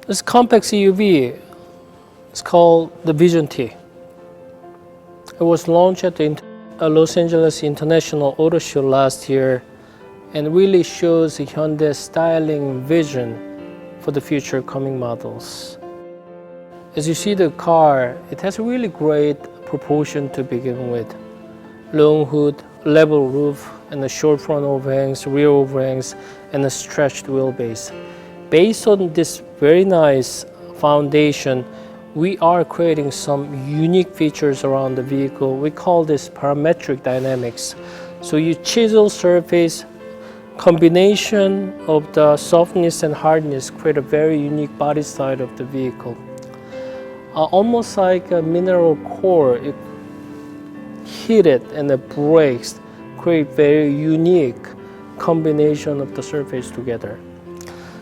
This compact CUV is called the Vision T. It was launched at the Los Angeles International Auto Show last year and really shows the Hyundai styling vision for the future coming models. As you see the car, it has a really great proportion to begin with. Long hood, level roof, and the short front overhangs, rear overhangs, and a stretched wheelbase. Based on this very nice foundation, we are creating some unique features around the vehicle. We call this parametric dynamics. So you chisel surface, combination of the softness and hardness create a very unique body style of the vehicle. Almost like a mineral core, it heated and it breaks, create very unique combination of the surface together.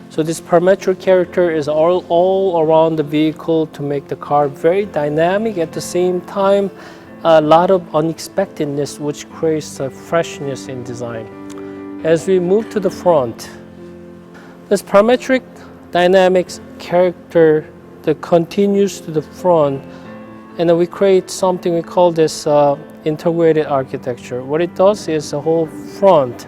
So this parametric character is all around the vehicle to make the car very dynamic, at the same time a lot of unexpectedness, which creates a freshness in design. As we move to the front, this parametric dynamics character that continues to the front, and then we create something we call this integrated architecture. What it does is the whole front,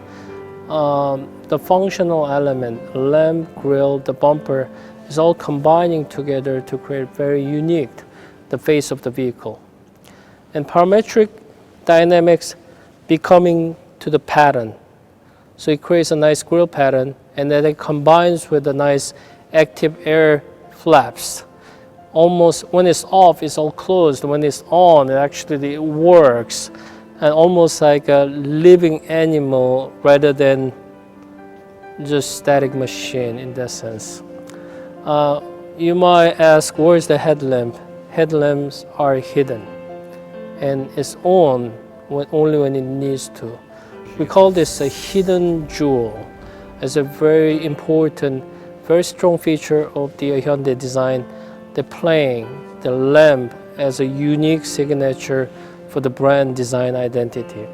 the functional element, lamp, grille, the bumper, is all combining together to create very unique the face of the vehicle. And parametric dynamics becoming to the pattern. So it creates a nice grille pattern, and then it combines with the nice active air flaps. Almost when it's off, it's all closed. When it's on, it works, and almost like a living animal rather than just static machine in that sense. You might ask, where's the headlamp? Headlamps are hidden, and it's on only when it needs to. We call this a hidden jewel. It's a very important, very strong feature of the Hyundai design. The plane, the lamp as a unique signature for the brand design identity.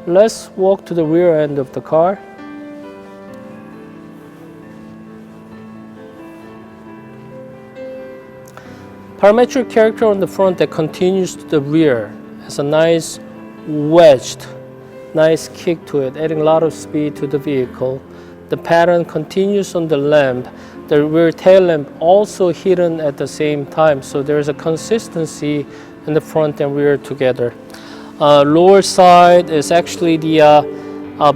Let's walk to the rear end of the car. Parametric character on the front that continues to the rear has a nice wedged, nice kick to it, adding a lot of speed to the vehicle. The pattern continues on the lamp. The rear tail lamp also hidden at the same time, so there's a consistency in the front and rear together. Lower side is actually the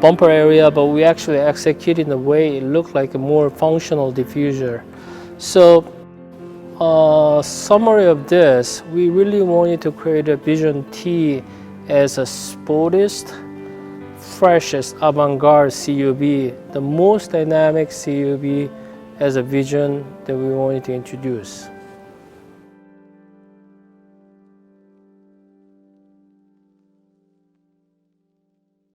bumper area, but we actually execute in a way it looked like a more functional diffuser. So summary of this, we really wanted to create a Vision T as a sportist, freshest avant-garde CUV, the most dynamic CUV as a vision that we wanted to introduce.